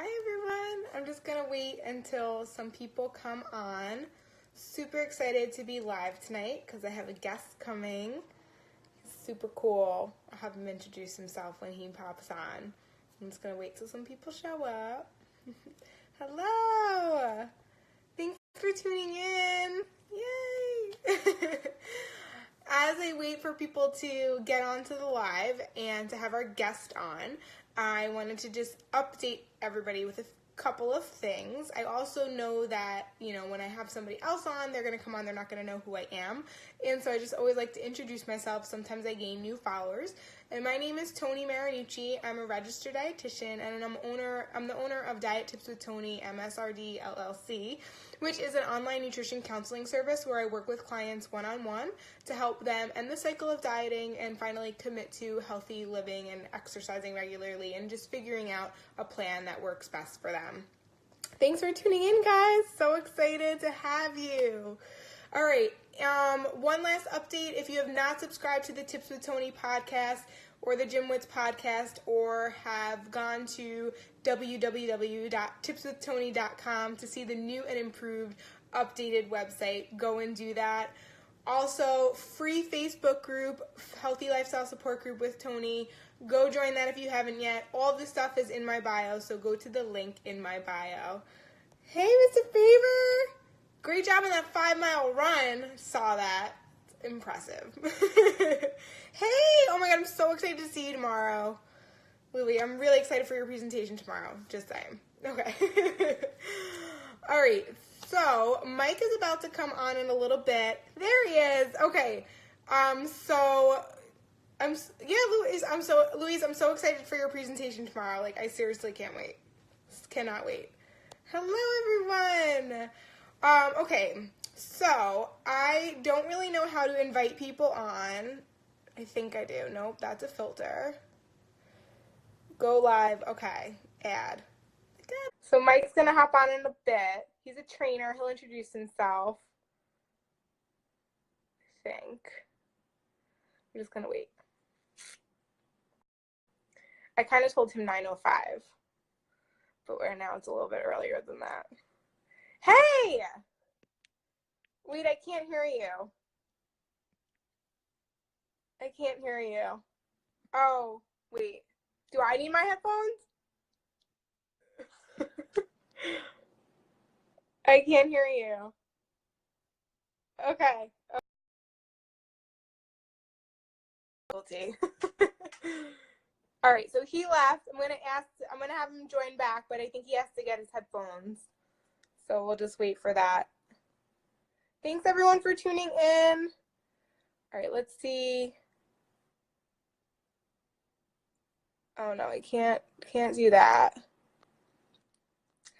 Hi everyone. I'm just going to wait until some people come on. Super excited to be live tonight because I have a guest coming. He's super cool. I'll have him introduce himself when he pops on. I'm just going to wait till some people show up. Hello. Thanks for tuning in. Yay. As I wait for people to get onto the live and to have our guest on, I wanted to just update everybody with a couple of things. I also know that, when I have somebody else on, they're going to come on, they're not going to know who I am. And so I just always like to introduce myself. Sometimes I gain new followers. And my name is Tony Marinucci. I'm a registered dietitian, and I'm the owner of Diet Tips with Tony, MSRD LLC, which is an online nutrition counseling service where I work with clients one-on-one to help them end the cycle of dieting and finally commit to healthy living and exercising regularly and just figuring out a plan that works best for them. Thanks for tuning in, guys. So excited to have you. All right. One last update. If you have not subscribed to the Tips with Tony podcast or the Gym Wits podcast or have gone to www.tipswithtony.com to see the new and improved updated website, go and do that. Also, free Facebook group, Healthy Lifestyle Support Group with Tony. Go join that if you haven't yet. All this stuff is in my bio, so go to the link in my bio. Hey, Mr. Favor! Great job on that 5-mile run. Saw that. It's impressive. Hey! Oh my god, I'm so excited to see you tomorrow. Lily, I'm really excited for your presentation tomorrow. Just saying. Okay. Alright, so Mike is about to come on in a little bit. There he is. Okay. Louise, I'm so excited for your presentation tomorrow. Like, I seriously can't wait. Cannot wait. Hello, everyone. Okay, so I don't really know how to invite people on. I think I do. Nope, that's a filter. Go live. Okay, add. So Mike's gonna hop on in a bit. He's a trainer. He'll introduce himself. I think. I'm just gonna wait. I kind of told him 9:05, but right now it's a little bit earlier than that. Hey! Wait, I can't hear you. I can't hear you. Oh, wait. Do I need my headphones? I can't hear you. Okay. All right, so he left. I'm gonna have him join back, but I think he has to get his headphones. So we'll just wait for that. Thanks everyone for tuning in. All right, let's see. Oh no, I can't do that.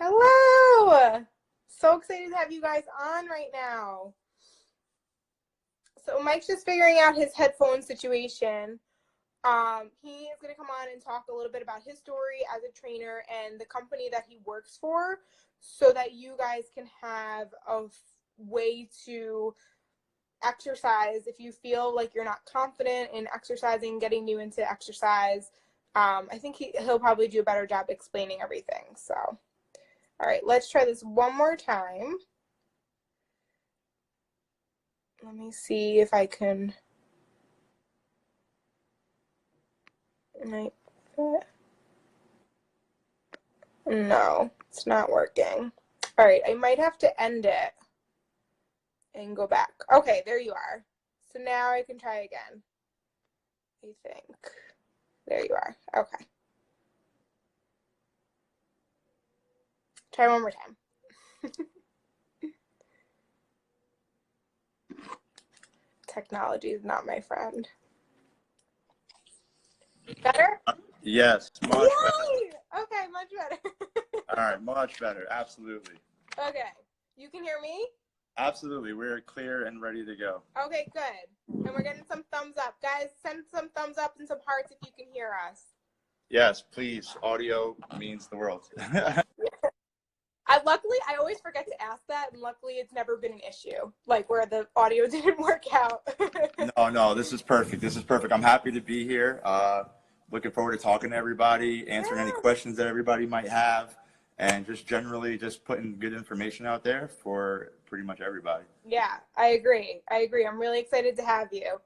Hello! So excited to have you guys on right now. So Mike's just figuring out his headphone situation. He is going to come on and talk a little bit about his story as a trainer and the company that he works for so that you guys can have a way to exercise if you feel like you're not confident in exercising, getting new into exercise. I think he'll probably do a better job explaining everything. So, all right, let's try this one more time. Let me see if I can. No, it's not working. All right, I might have to end it and go back. Okay, there you are. So now I can try again. I think. There you are. Okay. Try one more time. Technology is not my friend. Better? Yes, much better. Okay, much better. All right, much better. Absolutely. Okay. You can hear me? Absolutely. We're clear and ready to go. Okay, good. And we're getting some thumbs up. Guys, send some thumbs up and some hearts if you can hear us. Yes, please. Audio means the world. I always forget to ask that, and luckily it's never been an issue, like where the audio didn't work out. No, this is perfect. This is perfect. I'm happy to be here. Looking forward to talking to everybody, answering any questions that everybody might have. and just generally just putting good information out there for pretty much everybody. Yeah, I agree. I'm really excited to have you.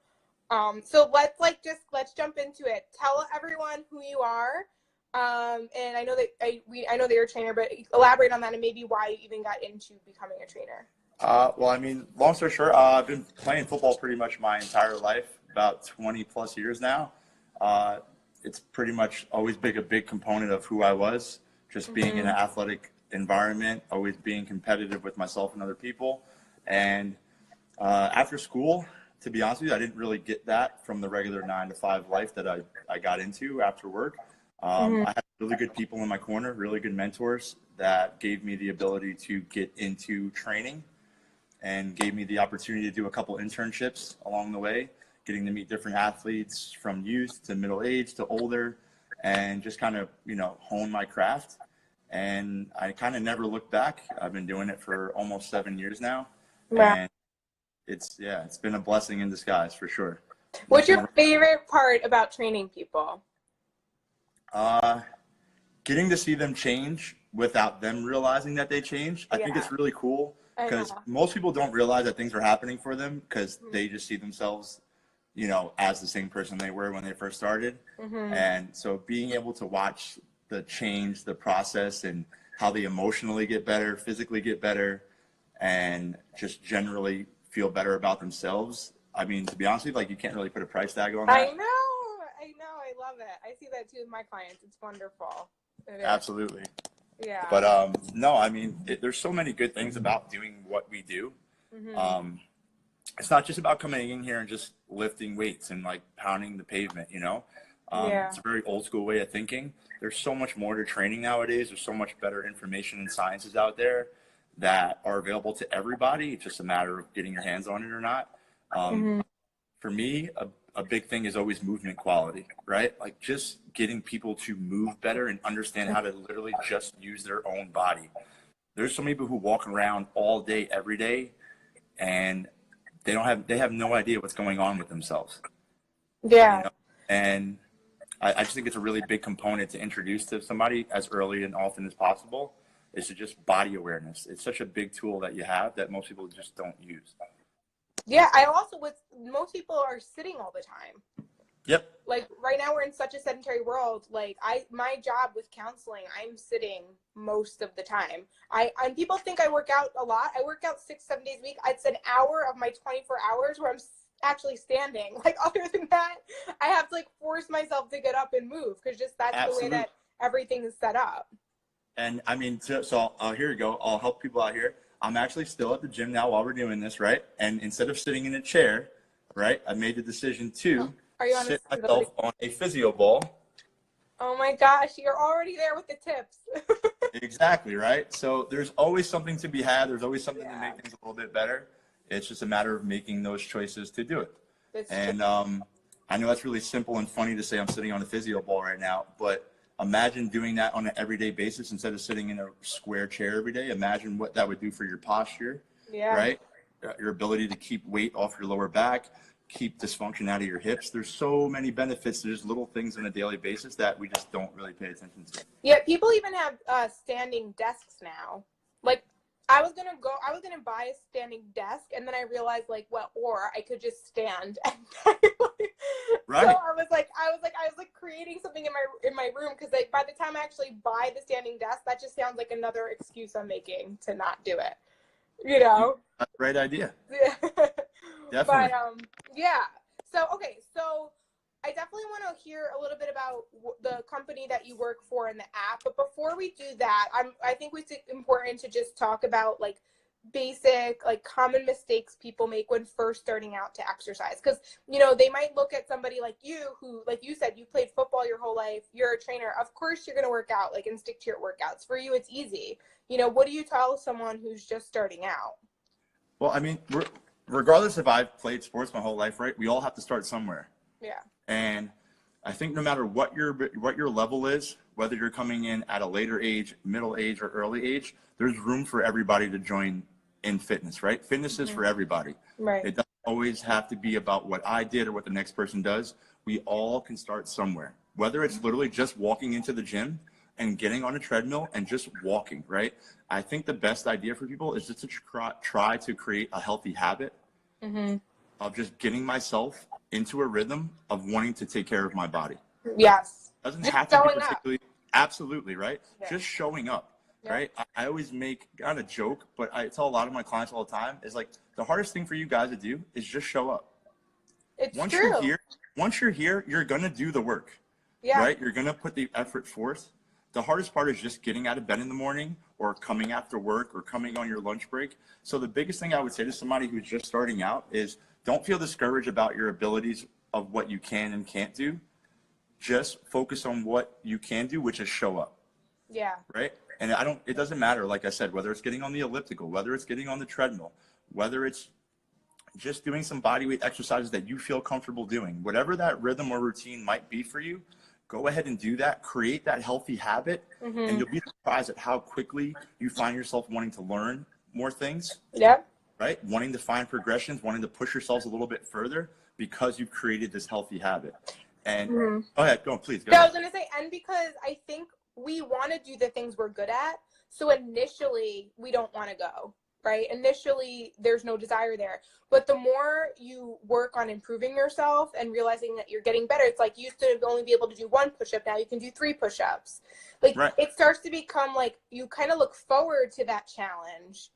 So let's jump into it. Tell everyone who you are. And I know that I know that you're a trainer, but elaborate on that and maybe why you even got into becoming a trainer. Well, I mean, long story short, I've been playing football pretty much my entire life, about 20 plus years now. It's pretty much always been a big component of who I was, just being in an athletic environment, always being competitive with myself and other people. And after school, to be honest with you, I didn't really get that from the regular 9-to-5 life that I got into after work. I had really good people in my corner, really good mentors that gave me the ability to get into training and gave me the opportunity to do a couple internships along the way, getting to meet different athletes from youth to middle age to older, and just kind of, hone my craft. And I kind of never looked back. I've been doing it for almost 7 years now. Wow. And it's been a blessing in disguise for sure. What's your favorite part about training people? Getting to see them change without them realizing that they changed. I think it's really cool because most people don't realize that things are happening for them because they just see themselves, as the same person they were when they first started. And so being able to watch the change, the process, and how they emotionally get better, physically get better, and just generally feel better about themselves. I mean, to be honest with you, you can't really put a price tag on that. I know. I love it. I see that too with my clients. It's wonderful. Absolutely. Yeah. But no, I mean, there's so many good things about doing what we do. It's not just about coming in here and just lifting weights and pounding the pavement, It's a very old school way of thinking. There's so much more to training nowadays. There's so much better information and sciences out there that are available to everybody. It's just a matter of getting your hands on it or not. For me, a big thing is always movement quality, right? Just getting people to move better and understand how to literally just use their own body. There's so many people who walk around all day, every day, and they have no idea what's going on with themselves. Yeah. And I just think it's a really big component to introduce to somebody as early and often as possible is to just body awareness. It's such a big tool that you have that most people just don't use. Yeah, most people are sitting all the time. Yep. Right now we're in such a sedentary world. My job with counseling, I'm sitting most of the time. And people think I work out a lot. I work out 6-7 days a week. It's an hour of my 24 hours where I'm actually standing. Other than that, I have to force myself to get up and move because that's Absolutely. The way that everything is set up. And I mean, so here you go. I'll help people out here. I'm actually still at the gym now while we're doing this, right? And instead of sitting in a chair, right, I made the decision to sit myself on a physio ball. Oh my gosh, you're already there with the tips. Exactly, right? So there's always something to be had. There's always something to make things a little bit better. It's just a matter of making those choices to do it. And I know that's really simple and funny to say I'm sitting on a physio ball right now, but imagine doing that on an everyday basis instead of sitting in a square chair every day. Imagine what that would do for your posture, right? Your ability to keep weight off your lower back, keep dysfunction out of your hips. There's so many benefits to just little things on a daily basis that we just don't really pay attention to. Yeah, people even have standing desks now. I was gonna buy a standing desk, and then I realized or I could just stand. Right. So I was creating something in my room because by the time I actually buy the standing desk, that just sounds like another excuse I'm making to not do it. That's a great idea. Yeah. Definitely. But yeah. So I definitely want to hear a little bit about the company that you work for and the app. But before we do that, I think it's important to just talk about basic common mistakes people make when first starting out to exercise, because they might look at somebody like you who, like you said, you played football your whole life, you're a trainer, of course you're going to work out and stick to your workouts. For you it's easy. What do you tell someone who's just starting out? Well, I mean, regardless if I've played sports my whole life, right, we all have to start somewhere. Yeah. And I think no matter what your level is, whether you're coming in at a later age, middle age, or early age, there's room for everybody to join in fitness, right? Fitness is for everybody. Right. It doesn't always have to be about what I did or what the next person does. We all can start somewhere. Whether it's literally just walking into the gym, and getting on a treadmill and just walking, right? I think the best idea for people is just to try to create a healthy habit of just getting myself into a rhythm of wanting to take care of my body. Yes. Doesn't Just have to be showing particularly, absolutely, right? Yeah. Just showing up, Yeah. right? I always make, not a joke, but I tell a lot of my clients all the time, is like, the hardest thing for you guys to do is just show up. It's Once true. you're here, you're going to do the work, right? You're going to put the effort forth. The hardest part is just getting out of bed in the morning or coming after work or coming on your lunch break. So the biggest thing I would say to somebody who's just starting out is don't feel discouraged about your abilities of what you can and can't do. Just focus on what you can do, which is show up. Yeah. Right? And it doesn't matter, like I said, whether it's getting on the elliptical, whether it's getting on the treadmill, whether it's just doing some body weight exercises that you feel comfortable doing, whatever that rhythm or routine might be for you, go ahead and do that. Create that healthy habit, and you'll be surprised at how quickly you find yourself wanting to learn more things. Yep. Right? Wanting to find progressions, wanting to push yourselves a little bit further because you've created this healthy habit. And go ahead, please. Go I ahead. was going to say, and because I think we want to do the things we're good at, so initially we don't want to go. Right? Initially, there's no desire there. But the more you work on improving yourself and realizing that you're getting better, it's like you used to only be able to do 1 push-up. Now you can do 3 push-ups. Like, It starts to become like you kind of look forward to that challenge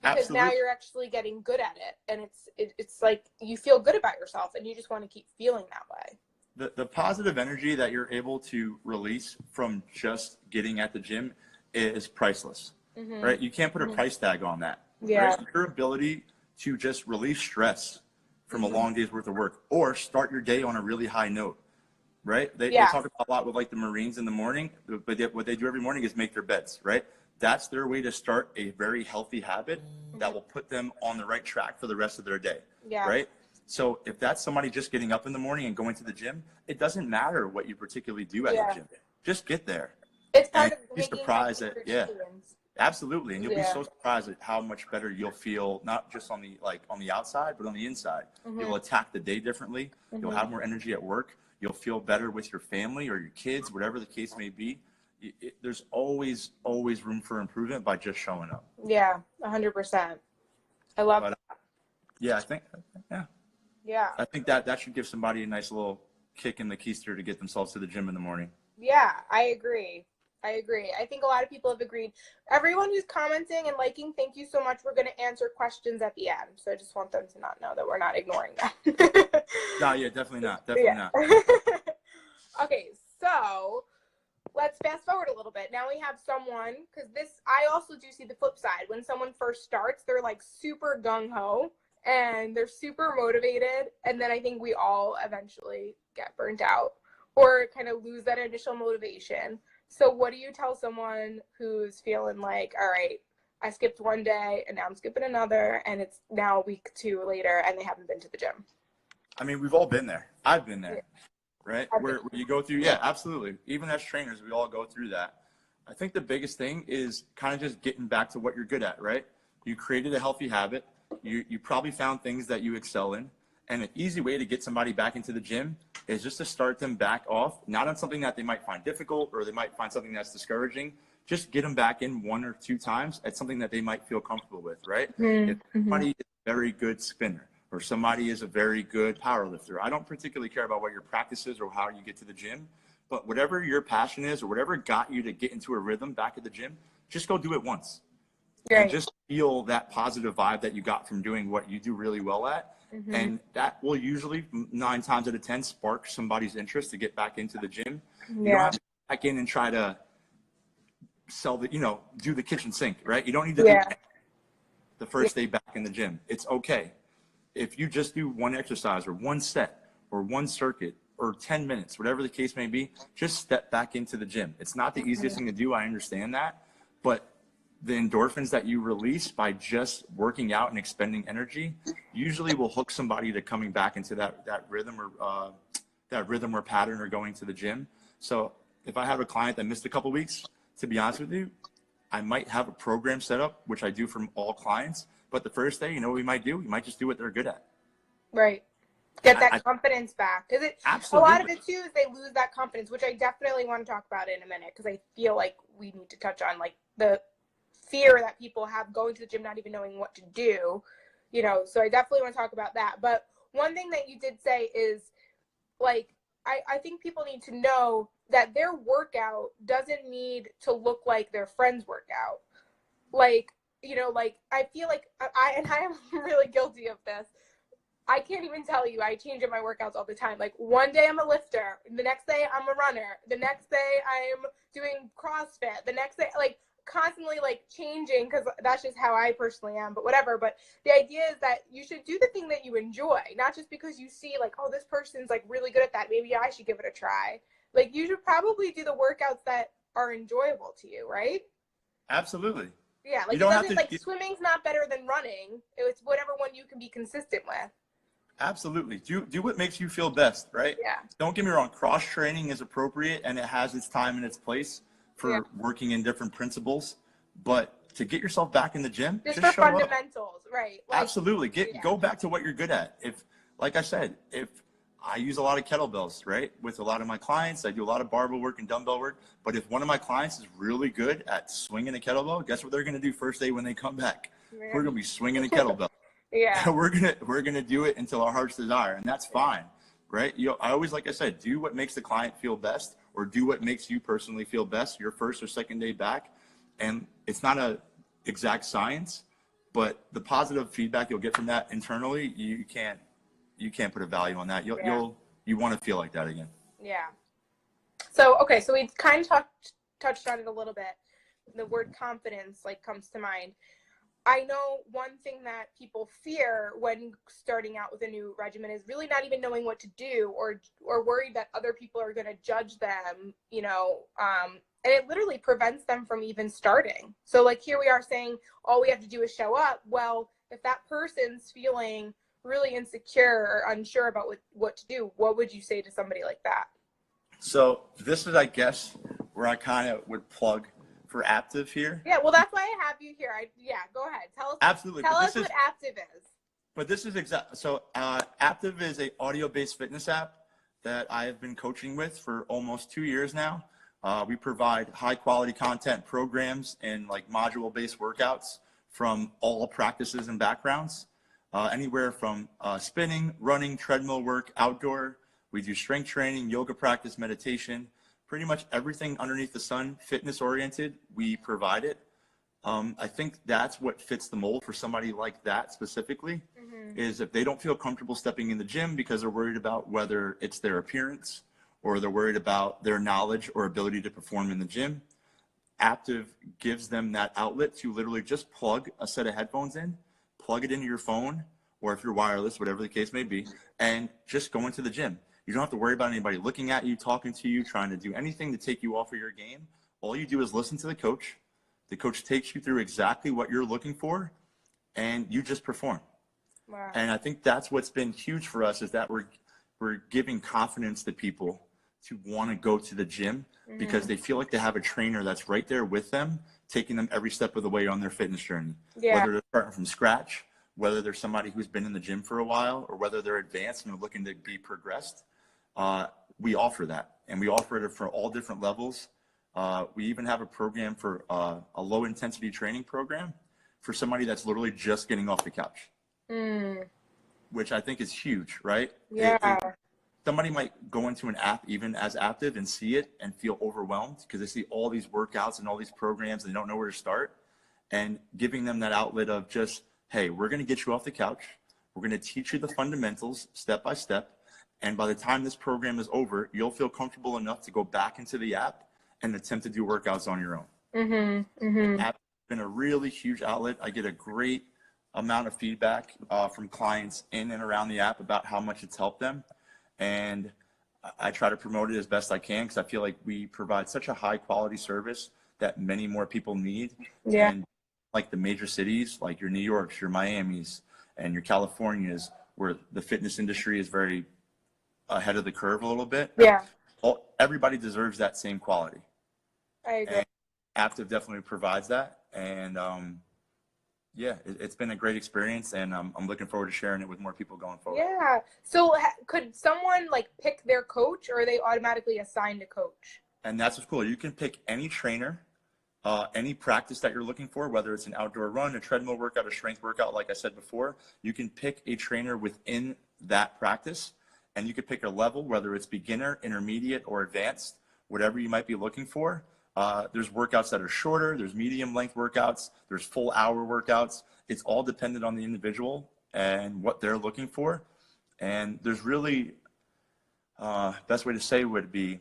because now you're actually getting good at it. And it's like you feel good about yourself and you just want to keep feeling that way. The positive energy that you're able to release from just getting at the gym is priceless. Right? You can't put a price tag on that. Yeah. Right? Your ability to just release stress from a long day's worth of work or start your day on a really high note, right? They talk about a lot with like the Marines in the morning, but what they do every morning is make their beds, right? That's their way to start a very healthy habit that will put them on the right track for the rest of their day, right? So if that's somebody just getting up in the morning and going to the gym, it doesn't matter what you particularly do at the gym. Just get there. It's part and of be making surprised at, absolutely, and you'll be so Yeah. surprised at how much better you'll feel, not just on the outside, but on the inside. You'll attack the day differently. You'll have more energy at work. You'll feel better with your family or your kids, whatever the case may be. There's always room for improvement by just showing up. Yeah, 100%. I love that. Yeah, I think I think that should give somebody a nice little kick in the keister to get themselves to the gym in the morning. Yeah, I agree. I think a lot of people have agreed. Everyone who's commenting and liking, thank you so much. We're going to answer questions at the end. So I just want them to not know that we're not ignoring them. No, yeah, definitely not. Definitely not. Okay, so let's fast forward a little bit. Now we have someone, because I also do see the flip side. When someone first starts, they're like super gung-ho and they're super motivated. And then I think we all eventually get burnt out or kind of lose that initial motivation. So what do you tell someone who's feeling like, all right, I skipped one day and now I'm skipping another and it's now week 2 later and they haven't been to the gym? I mean, we've all been there. I've been there, right? Where you go through, absolutely. Even as trainers, we all go through that. I think the biggest thing is kind of just getting back to what you're good at, right? You created a healthy habit. You probably found things that you excel in. And an easy way to get somebody back into the gym is just to start them back off, not on something that they might find difficult or they might find something that's discouraging. Just get them back in 1 or 2 times at something that they might feel comfortable with, right? If somebody is a very good spinner or somebody is a very good power lifter, I don't particularly care about what your practice is or how you get to the gym, but whatever your passion is or whatever got you to get into a rhythm back at the gym, just go do it once. And just feel that positive vibe that you got from doing what you do really well at. And that will usually 9 times out of 10 spark somebody's interest to get back into the gym. You don't have to get back in and try to do the kitchen sink, right? You don't need to do the first day back in the gym. It's okay. If you just do 1 exercise or 1 set or 1 circuit or 10 minutes, whatever the case may be, just step back into the gym. It's not the easiest thing to do. I understand that, but the endorphins that you release by just working out and expending energy usually will hook somebody to coming back into that rhythm or pattern or going to the gym. So if I have a client that missed a couple weeks, to be honest with you, I might have a program set up, which I do for all clients. But the first day, you know what we might do? We might just do what they're good at. Right. get that confidence back. Because a lot of it too is they lose that confidence, which I definitely want to talk about in a minute, because I feel like we need to touch on like the fear that people have going to the gym, not even knowing what to do, you know. So I definitely want to talk about that. But one thing that you did say is like, I think people need to know that their workout doesn't need to look like their friend's workout. Like, you know, like I feel like I am really guilty of this. I can't even tell you. I change up my workouts all the time. Like one day I'm a lifter, the next day I'm a runner, the next day I'm doing CrossFit, the next day, like constantly like changing, because that's just how I personally am, but whatever. But the idea is that you should do the thing that you enjoy, not just because you see like, oh, this person's like really good at that, maybe I should give it a try. Like you should probably do the workouts that are enjoyable to you, right? Absolutely. Yeah, like it doesn't, like swimming's not better than running. It's whatever one you can be consistent with. Absolutely. Do what makes you feel best, right? Yeah. Don't get me wrong. Cross training is appropriate and it has its time and its place for working in different principles. But to get yourself back in the gym, just for show fundamentals, up. right? Like, absolutely. Go back to what you're good at. If, like I said, if I use a lot of kettlebells, right? With a lot of my clients, I do a lot of barbell work and dumbbell work. But if one of my clients is really good at swinging a kettlebell, guess what they're going to do first day when they come back? Man. We're going to be swinging a kettlebell. Yeah. we're gonna do it until our heart's desire, and that's fine, right? I always, like I said, do what makes the client feel best, or do what makes you personally feel best your first or second day back. And it's not a exact science, but the positive feedback you'll get from that internally, you can't put a value on that. You want to feel like that again. Yeah. So okay, so we kind of touched on it a little bit. The word confidence like comes to mind. I know one thing that people fear when starting out with a new regimen is really not even knowing what to do, or worried that other people are going to judge them, you know, and it literally prevents them from even starting. So like here we are saying all we have to do is show up. Well, if that person's feeling really insecure or unsure about what to do, what would you say to somebody like that? So this is, I guess, where I kind of would plug for AAPTIV here. Yeah, well, that's why I have you here. Go ahead. Tell us. Absolutely. Tell us what AAPTIV is. But this is so AAPTIV is a audio-based fitness app that I have been coaching with for almost 2 years now. We provide high-quality content programs and like module-based workouts from all practices and backgrounds, anywhere from spinning, running, treadmill work, outdoor. We do strength training, yoga practice, meditation. Pretty much everything underneath the sun, fitness oriented, we provide it. I think that's what fits the mold for somebody like that specifically, is if they don't feel comfortable stepping in the gym because they're worried about whether it's their appearance or they're worried about their knowledge or ability to perform in the gym, AAPTIV gives them that outlet to literally just plug a set of headphones in, plug it into your phone, or if you're wireless, whatever the case may be, and just go into the gym. You don't have to worry about anybody looking at you, talking to you, trying to do anything to take you off of your game. All you do is listen to the coach. The coach takes you through exactly what you're looking for, and you just perform. Wow. And I think that's what's been huge for us, is that we're giving confidence to people to want to go to the gym because they feel like they have a trainer that's right there with them, taking them every step of the way on their fitness journey. Yeah. Whether they're starting from scratch, whether they're somebody who's been in the gym for a while, or whether they're advanced and are looking to be progressed. We offer that, and we offer it for all different levels. We even have a program for a low intensity training program for somebody that's literally just getting off the couch, which I think is huge, right? Yeah. Somebody might go into an app even as AAPTIV and see it and feel overwhelmed because they see all these workouts and all these programs and they don't know where to start. And giving them that outlet of just, hey, we're going to get you off the couch. We're going to teach you the fundamentals step by step. And by the time this program is over, you'll feel comfortable enough to go back into the app and attempt to do workouts on your own. App's been a really huge outlet. I get a great amount of feedback from clients in and around the app about how much it's helped them. And I try to promote it as best I can because I feel like we provide such a high quality service that many more people need. Yeah. And like the major cities, like your New Yorks, your Miamis, and your Californias, where the fitness industry is very ahead of the curve a little bit. Yeah. Everybody deserves that same quality. I agree. And AAPTIV definitely provides that. And Yeah, it's been a great experience, and I'm looking forward to sharing it with more people going forward. Yeah. So could someone like pick their coach, or are they automatically assigned a coach? And that's what's cool. You can pick any trainer, any practice that you're looking for, whether it's an outdoor run, a treadmill workout, a strength workout, like I said before. You can pick a trainer within that practice, and you could pick a level, whether it's beginner, intermediate, or advanced, whatever you might be looking for. There's workouts that are shorter, there's medium length workouts, there's full hour workouts. It's all dependent on the individual and what they're looking for. And there's really, best way to say would be,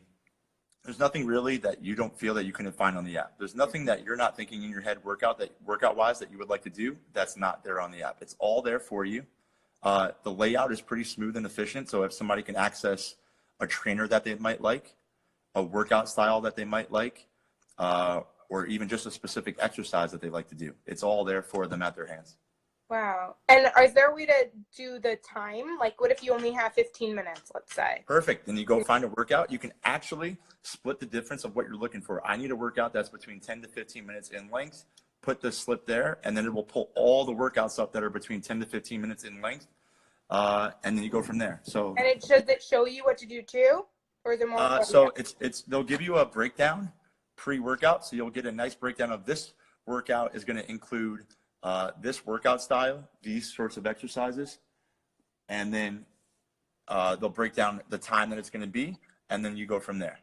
there's nothing really that you don't feel that you couldn't find on the app. There's nothing that you're not thinking in your head workout wise that you would like to do that's not there on the app. It's all there for you. The layout is pretty smooth and efficient. So if somebody can access a trainer that they might like, a workout style that they might like, or even just a specific exercise that they like to do, it's all there for them at their hands. Wow. And is there a way to do the time? Like, what if you only have 15 minutes, let's say? Perfect. Then you go find a workout. You can actually split the difference of what you're looking for. I need a workout that's between 10 to 15 minutes in length. Put the slip there, and then it will pull all the workouts up that are between 10 to 15 minutes in length. And then you go from there. So. And does it show you what to do too? Or is it more? So they'll give you a breakdown pre-workout. So you'll get a nice breakdown of this workout is going to include this workout style, these sorts of exercises, and then they'll break down the time that it's going to be, and then you go from there.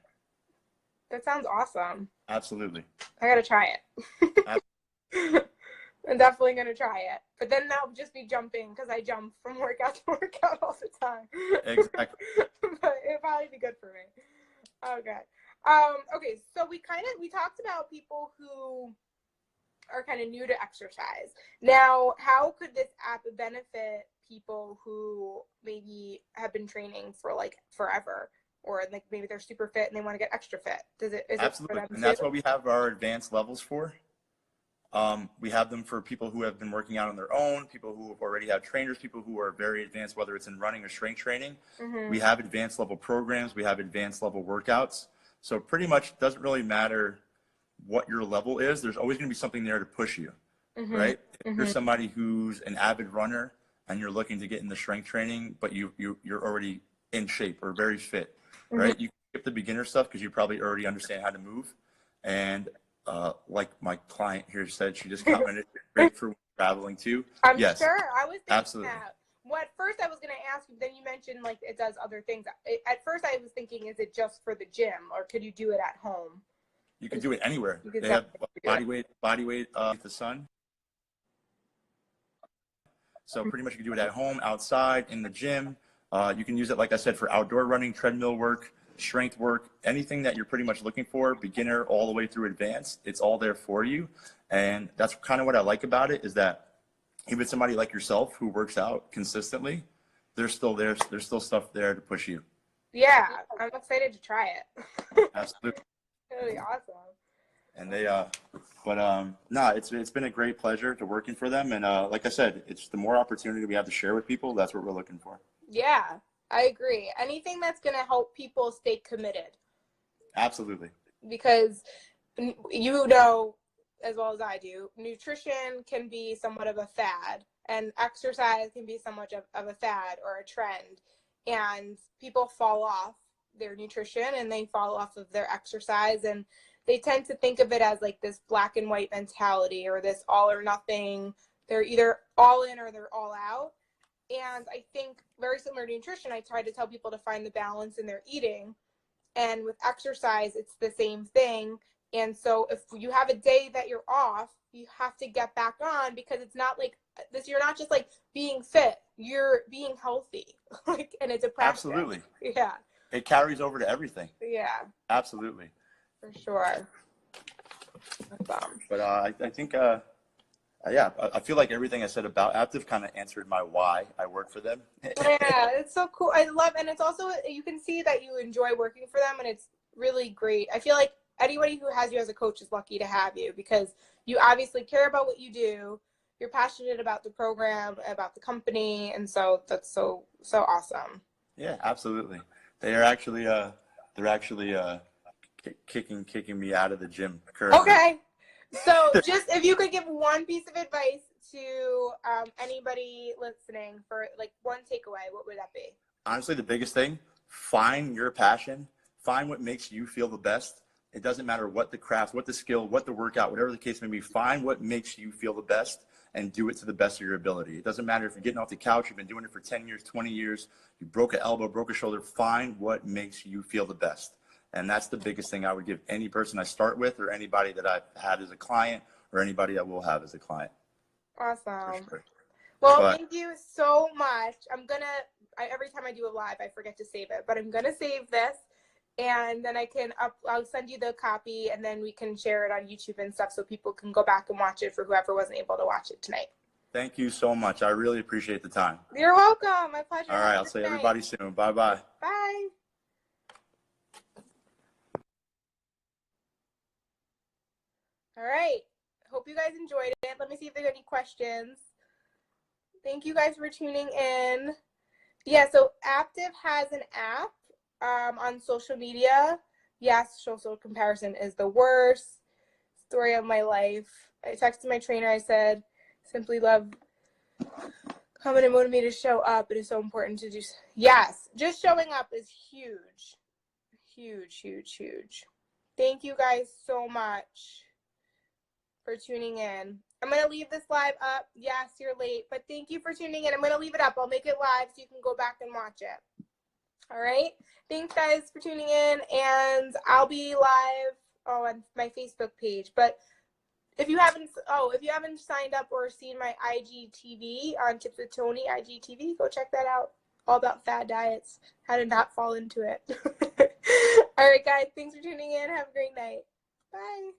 That sounds awesome. Absolutely. I got to try it. I'm definitely going to try it. But then that'll just be jumping because I jump from workout to workout all the time. Exactly. But it'll probably be good for me. Okay. Okay, so we talked about people who are kind of new to exercise. Now, how could this app benefit people who maybe have been training for like forever, or like maybe they're super fit and they want to get extra fit? Absolutely. And that's what we have our advanced levels for. We have them for people who have been working out on their own, people who have already had trainers, people who are very advanced, whether it's in running or strength training. Mm-hmm. We have advanced level programs. We have advanced level workouts. So pretty much it doesn't really matter what your level is. There's always going to be something there to push you, mm-hmm. right? If you're somebody who's an avid runner and you're looking to get into strength training, but you're already in shape or very fit, mm-hmm. right? You can skip the beginner stuff because you probably already understand how to move. And like my client here said, she just commented, great for traveling too. I'm yes, sure. I was thinking absolutely. That. Well, at first I was going to ask you, then you mentioned like it does other things. At first I was thinking, is it just for the gym, or could you do it at home? You can do it anywhere. They have body weight the sun. So pretty much you can do it at home, outside, in the gym. You can use it, like I said, for outdoor running, treadmill work, strength work, anything that you're pretty much looking for, beginner all the way through advanced. It's all there for you. And that's kind of what I like about it, is that even somebody like yourself who works out consistently, there's still stuff there to push you. Yeah, I'm excited to try it. Absolutely. Really awesome. And they it's been a great pleasure to working for them. And like I said, it's the more opportunity we have to share with people, that's what we're looking for. Yeah, I agree. Anything that's going to help people stay committed. Absolutely. Because you know as well as I do, nutrition can be somewhat of a fad, and exercise can be somewhat of a fad or a trend, and people fall off their nutrition and they fall off of their exercise, and they tend to think of it as like this black and white mentality, or this all or nothing. They're either all in or they're all out. And I think very similar to nutrition, I try to tell people to find the balance in their eating. And with exercise, it's the same thing. And so if you have a day that you're off, you have to get back on, because it's not like this. You're not just like being fit, you're being healthy. Like, and it's a practice. Absolutely. Yeah. It carries over to everything. Yeah. Absolutely. For sure. But I think, I feel like everything I said about AAPTIV kind of answered my why I work for them. Yeah, it's so cool. I love, and it's also, you can see that you enjoy working for them, and it's really great. I feel like anybody who has you as a coach is lucky to have you, because you obviously care about what you do. You're passionate about the program, about the company, and so that's so awesome. Yeah, absolutely. They're actually kicking me out of the gym currently. Okay. So just if you could give one piece of advice to anybody listening for like one takeaway, what would that be? Honestly, the biggest thing, find your passion, find what makes you feel the best. It doesn't matter what the craft, what the skill, what the workout, whatever the case may be, find what makes you feel the best and do it to the best of your ability. It doesn't matter if you're getting off the couch, you've been doing it for 10 years, 20 years, you broke an elbow, broke a shoulder, find what makes you feel the best. And that's the biggest thing I would give any person I start with or anybody that I've had as a client or anybody I will have as a client. Awesome. Sure. Well, thank you so much. Every time I do a live, I forget to save it, but I'm going to save this and then I'll send you the copy and then we can share it on YouTube and stuff so people can go back and watch it for whoever wasn't able to watch it tonight. Thank you so much. I really appreciate the time. You're welcome. My pleasure. All right. I'll see everybody soon. Bye-bye. Bye. All right. Hope you guys enjoyed it. Let me see if there's any questions. Thank you guys for tuning in. Yeah, so AAPTIV has an app on social media. Yes, social comparison is the worst story of my life. I texted my trainer. I said, simply love coming and motivate me to show up. It is so important to just, yes, just showing up is huge. Huge, huge, huge. Thank you guys so much for tuning in. I'm going to leave this live up. Yes, you're late, but thank you for tuning in. I'm going to leave it up. I'll make it live so you can go back and watch it. All right. Thanks, guys, for tuning in, and I'll be live on my Facebook page. But if you haven't signed up or seen my IGTV on Tips with Tony IGTV, go check that out. All about fad diets, how to not fall into it. All right, guys. Thanks for tuning in. Have a great night. Bye.